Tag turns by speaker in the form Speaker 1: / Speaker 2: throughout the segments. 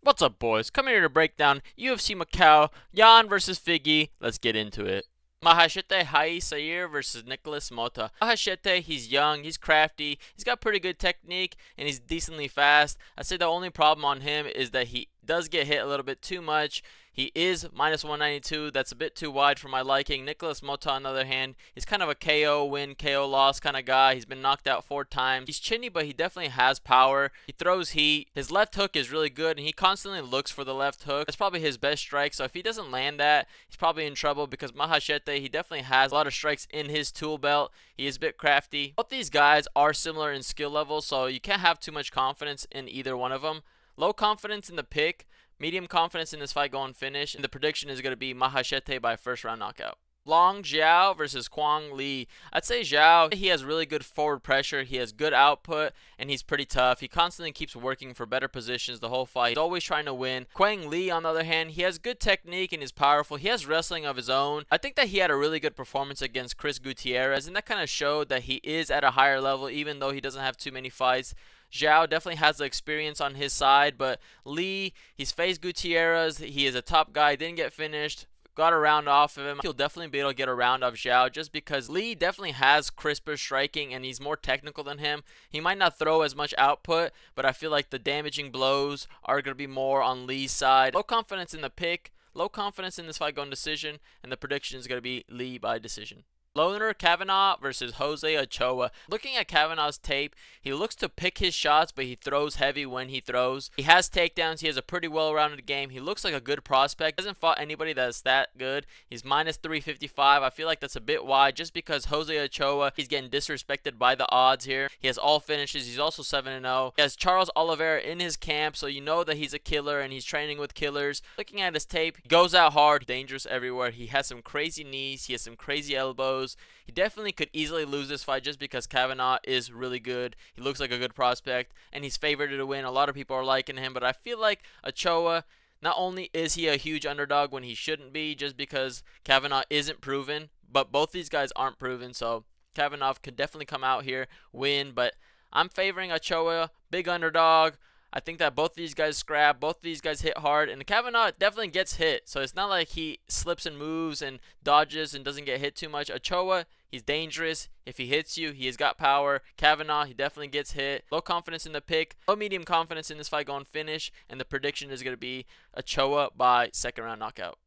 Speaker 1: What's up, boys? Come here to break down UFC Macau, Jan versus Figgy. Let's get into it. Maheshate Hayisaer versus Nikolas Motta. Maheshate, he's young, he's crafty, he's got pretty good technique, and he's decently fast. I'd say the only problem on him is that he does get hit a little bit too much. He is minus 192. That's a bit too wide for my liking. Nikolas Motta, on the other hand, he's kind of a KO win, KO loss kind of guy. He's been knocked out 4 times. He's chinny, but he definitely has power. He throws heat. His left hook is really good, and he constantly looks for the left hook. That's probably his best strike, so if he doesn't land that, he's probably in trouble because Maheshate, he definitely has a lot of strikes in his tool belt. He is a bit crafty. Both these guys are similar in skill level, so you can't have too much confidence in either one of them. Low confidence in the pick. Medium confidence in this fight going finish, and the prediction is going to be Maheshate by first round knockout. Long Xiao versus Quang Lee. I'd say Xiao, he has really good forward pressure, he has good output, and he's pretty tough. He constantly keeps working for better positions the whole fight. He's always trying to win. Quang Lee, on the other hand, he has good technique and is powerful. He has wrestling of his own. I think that he had a really good performance against Chris Gutierrez, and that kind of showed that he is at a higher level even though he doesn't have too many fights. Xiao definitely has the experience on his side, but Lee, he's faced Gutierrez. He is a top guy, didn't get finished, got a round off of him. He'll definitely be able to get a round off Xiao just because Lee definitely has crisper striking and he's more technical than him. He might not throw as much output, but I feel like the damaging blows are going to be more on Lee's side. Low confidence in the pick, low confidence in this fight going decision, and the prediction is going to be Lee by decision. Lone'er Kavanagh versus Jose Ochoa. Looking at Kavanagh's tape, he looks to pick his shots, but he throws heavy when he throws. He has takedowns. He has a pretty well-rounded game. He looks like a good prospect. He hasn't fought anybody that's that good. He's minus 355. I feel like that's a bit wide just because Jose Ochoa, he's getting disrespected by the odds here. He has all finishes. He's also 7-0. He has Charles Oliveira in his camp, so you know that he's a killer and he's training with killers. Looking at his tape, he goes out hard, dangerous everywhere. He has some crazy knees. He has some crazy elbows. He definitely could easily lose this fight just because Kavanagh is really good. He looks like a good prospect, and he's favored to win. A lot of people are liking him, but I feel like Ochoa, not only is he a huge underdog when he shouldn't be just because Kavanagh isn't proven, but both these guys aren't proven, so Kavanagh could definitely come out here, win, but I'm favoring Ochoa, big underdog. I think that both these guys scrap, both these guys hit hard, and Kavanagh definitely gets hit. So it's not like he slips and moves and dodges and doesn't get hit too much. Ochoa, he's dangerous. If he hits you, he has got power. Kavanagh, he definitely gets hit. Low confidence in the pick, low medium confidence in this fight going finish, and the prediction is going to be Ochoa by second round knockout.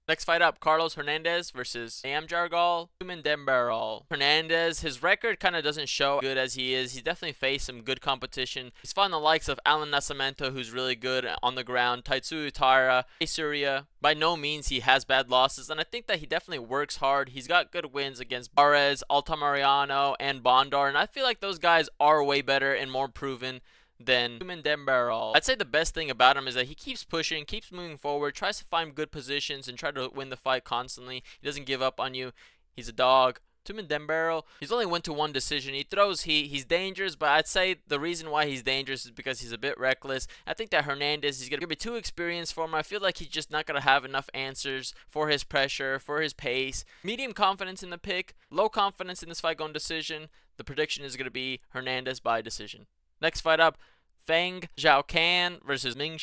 Speaker 1: Next fight up, Carlos Hernandez versus Nyamjargal, Tumendemberel. Hernandez, his record kind of doesn't show good as he is. He's definitely faced some good competition. He's fought the likes of Alan Nascimento, who's really good on the ground, Taitsuyu Taira, Hayisaer. By no means he has bad losses, and I think that he definitely works hard. He's got good wins against Barres, Altamirano, and Bondar, and I feel like those guys are way better and more proven than Tumendemberel. I'd say the best thing about him is that he keeps pushing, keeps moving forward, tries to find good positions and try to win the fight constantly. He doesn't give up on you. He's a dog. Tumendemberel, he's only went to one decision. He throws heat. He's dangerous, but I'd say the reason why he's dangerous is because he's a bit reckless. I think that Hernandez, he's going to be too experienced for him. I feel like he's just not going to have enough answers for his pressure, for his pace. Medium confidence in the pick, low confidence in this fight going decision. The prediction is going to be Hernandez by decision. Next fight up, Feng Xiaocan versus Ming.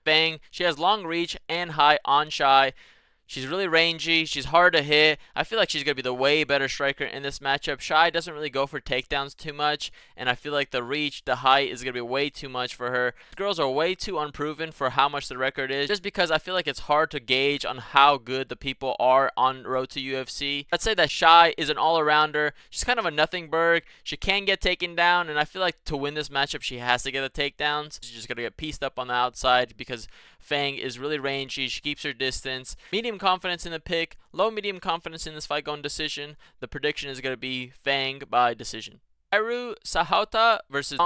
Speaker 1: Feng, she has long reach and high on shy. She's really rangy. She's hard to hit. I feel like she's going to be the way better striker in this matchup. Shy doesn't really go for takedowns too much, and I feel like the reach, the height is going to be way too much for her. These girls are way too unproven for how much the record is, just because I feel like it's hard to gauge on how good the people are on road to UFC. I'd say that Shy is an all-arounder. She's kind of a nothingburg. She can get taken down, and I feel like to win this matchup, she has to get the takedowns. She's just going to get pieced up on the outside because Feng is really rangy. She keeps her distance. Medium confidence in the pick, low medium confidence in this fight going decision. The prediction is going to be Feng by decision. Kiru Sahota versus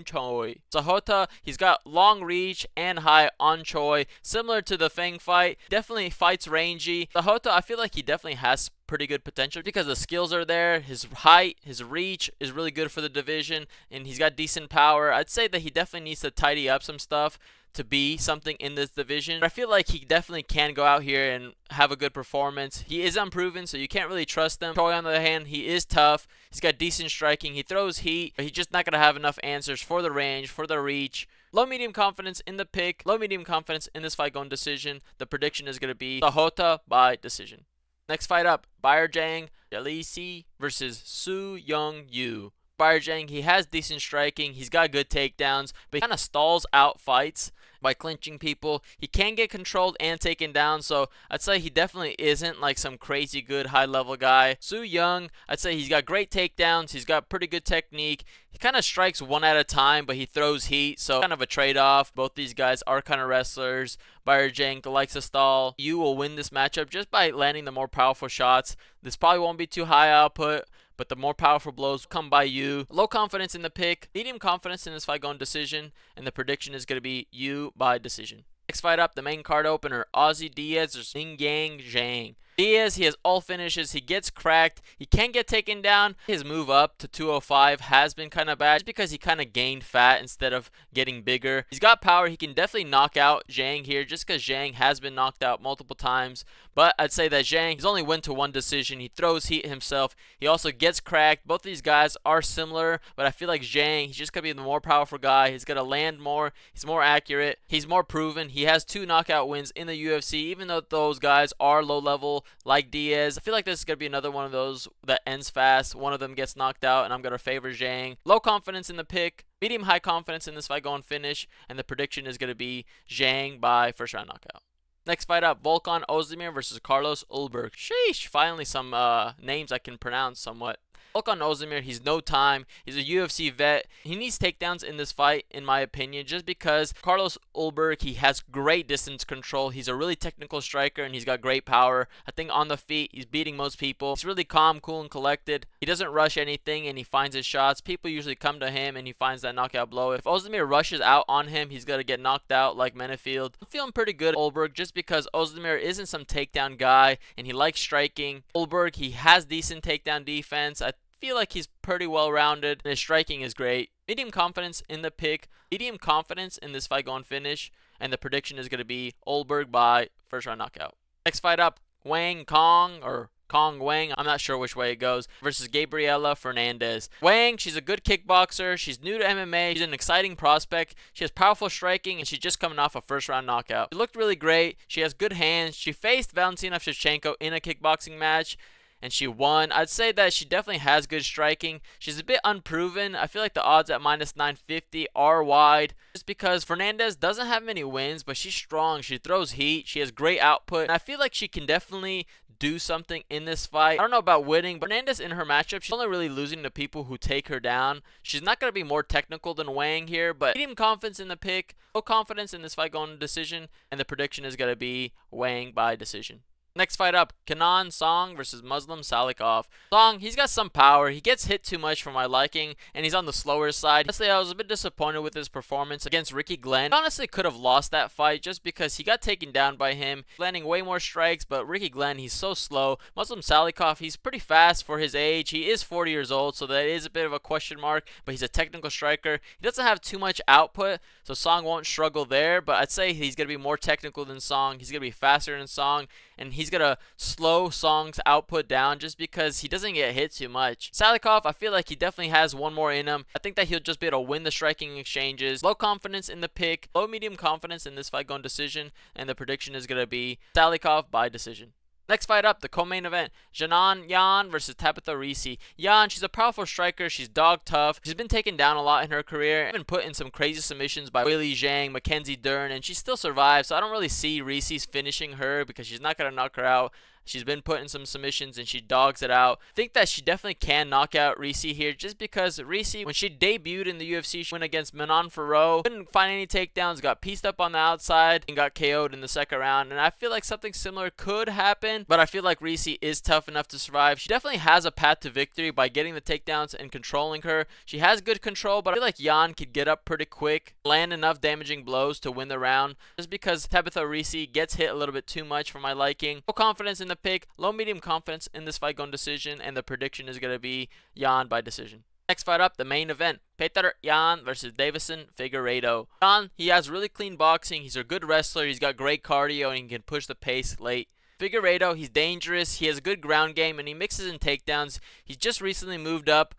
Speaker 1: Choi. Sahota, he's got long reach and high on Choi, similar to the Feng fight. Definitely fights rangy. Sahota, I feel like he definitely has pretty good potential because the skills are there. His height, his reach is really good for the division, and he's got decent power. I'd say that he definitely needs to tidy up some stuff to be something in this division. But I feel like he definitely can go out here and have a good performance. He is unproven, so you can't really trust him. Choi, on the other hand, he is tough. He's got decent striking. He throws heat, but he's just not going to have enough answers for the range, for the reach. Low medium confidence in the pick. Low medium confidence in this fight going decision. The prediction is going to be Sahota by decision. Next fight up, Baergen, Jieleyisi versus Su Young Yu. Baergen, he has decent striking, he's got good takedowns, but he kind of stalls out fights by clinching people. He can get controlled and taken down, so I'd say he definitely isn't like some crazy good high level guy. Su Young, I'd say he's got great takedowns, he's got pretty good technique. He kind of strikes one at a time, but he throws heat, so kind of a trade-off. Both these guys are kind of wrestlers. Baergen likes to stall. Yu will win this matchup just by landing the more powerful shots. This probably won't be too high output, but the more powerful blows come by Yu. Low confidence in the pick, medium confidence in this fight going decision, and the prediction is going to be Yu by decision. Next fight up, the main card opener, Ozzy Diaz versus Mingyang Zhang. Diaz, he has all finishes, he gets cracked, he can get taken down. His move up to 205 has been kind of bad just because he kind of gained fat instead of getting bigger. He's got power, he can definitely knock out Zhang here just because Zhang has been knocked out multiple times. But I'd say that Zhang, he's only went to one decision, he throws heat himself, he also gets cracked. Both of these guys are similar, but I feel like Zhang, he's just going to be the more powerful guy. He's going to land more, he's more accurate, he's more proven. He has 2 knockout wins in the UFC, even though those guys are low level like Diaz. I feel like this is going to be another one of those that ends fast. One of them gets knocked out, and I'm going to favor Zhang. Low confidence in the pick, medium high confidence in this fight going finish, and the prediction is going to be Zhang by first round knockout. Next fight up, Volkan Oezdemir versus Carlos Ulberg. Sheesh, finally some names I can pronounce somewhat. Volkan Oezdemir, he's no time. He's a UFC vet. He needs takedowns in this fight, in my opinion, just because Carlos Ulberg, he has great distance control. He's a really technical striker, and he's got great power. I think on the feet, he's beating most people. He's really calm, cool, and collected. He doesn't rush anything, and he finds his shots. People usually come to him, and he finds that knockout blow. If Oezdemir rushes out on him, he's going to get knocked out like Menefield. I'm feeling pretty good Ulberg just because Oezdemir isn't some takedown guy, and he likes striking. Ulberg, he has decent takedown defense. I feel like he's pretty well rounded, and his striking is great. Medium confidence in the pick, medium confidence in this fight going finish, and the prediction is going to be Ulberg by first round knockout. Next fight up, Wang Cong, or Cong Wang, I'm not sure which way it goes, versus Gabriella Hernandez. Wang, she's a good kickboxer, she's new to MMA, she's an exciting prospect, she has powerful striking, and she's just coming off a first round knockout. She looked really great, she has good hands, she faced Valentina Shevchenko in a kickboxing match, and she won. I'd say that she definitely has good striking. She's a bit unproven. I feel like the odds at minus 950 are wide just because Hernandez doesn't have many wins, but she's strong. She throws heat. She has great output, and I feel like she can definitely do something in this fight. I don't know about winning, but Hernandez in her matchup, she's only really losing to people who take her down. She's not going to be more technical than Wang here, but medium confidence in the pick, low confidence in this fight going to decision, and the prediction is going to be Wang by decision. Next fight up, Kenan Song versus Muslim Salikov. Song, he's got some power. He gets hit too much for my liking, and he's on the slower side. Honestly, I was a bit disappointed with his performance against Ricky Glenn. He honestly could have lost that fight just because he got taken down by him, landing way more strikes, but Ricky Glenn, he's so slow. Muslim Salikov, he's pretty fast for his age. He is 40 years old, so that is a bit of a question mark, but he's a technical striker. He doesn't have too much output, so Song won't struggle there, but I'd say he's going to be more technical than Song. He's going to be faster than Song, and he's going to slow Song's output down just because he doesn't get hit too much. Salikov, I feel like he definitely has one more in him. I think that he'll just be able to win the striking exchanges. Low confidence in the pick, low medium confidence in this fight going decision, and the prediction is going to be Salikov by decision. Next fight up, the co-main event, Janan Yan versus Tabitha Risi. Yan, she's a powerful striker. She's dog tough. She's been taken down a lot in her career. Been put in some crazy submissions by Weili Zhang, Mackenzie Dern, and she still survives. So I don't really see Risi's finishing her because she's not going to knock her out. She's been put in some submissions and she dogs it out. I think that she definitely can knock out Risi here just because Risi, when she debuted in the UFC, she went against Manon Farrow. Couldn't find any takedowns, got pieced up on the outside, and got KO'd in the second round. And I feel like something similar could happen, but I feel like Risi is tough enough to survive. She definitely has a path to victory by getting the takedowns and controlling her. She has good control, but I feel like Yan could get up pretty quick, land enough damaging blows to win the round, just because Tabitha Risi gets hit a little bit too much for my liking. No confidence in the pick, low medium confidence in this fight going decision, and the prediction is going to be Yan by decision. Next fight up, the main event, Petr Yan versus Deiveson Figueiredo. Yan, he has really clean boxing, he's a good wrestler, he's got great cardio, and he can push the pace late. Figueiredo, he's dangerous, he has a good ground game, and he mixes in takedowns. He's just recently moved up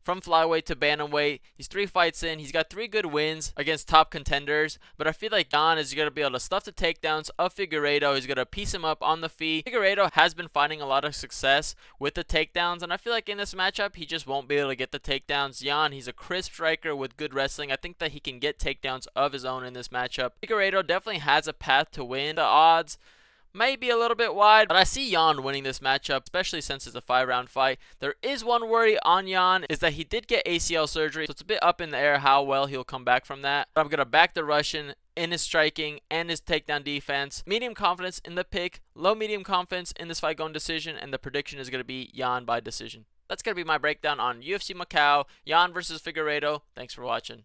Speaker 1: from flyweight to bantamweight. He's 3 fights in. He's got 3 good wins against top contenders, but I feel like Jan is going to be able to stuff the takedowns of Figueiredo. He's going to piece him up on the feet. Figueiredo has been finding a lot of success with the takedowns, and I feel like in this matchup, he just won't be able to get the takedowns. Jan, he's a crisp striker with good wrestling. I think that he can get takedowns of his own in this matchup. Figueiredo definitely has a path to win. The odds may be a little bit wide, but I see Jan winning this matchup, especially since it's a 5-round fight. There is one worry on Jan, is that he did get ACL surgery, so it's a bit up in the air how well he'll come back from that. But I'm going to back the Russian in his striking and his takedown defense. Medium confidence in the pick, low medium confidence in this fight going decision, and the prediction is going to be Jan by decision. That's going to be my breakdown on UFC Macau, Jan versus Figueiredo. Thanks for watching.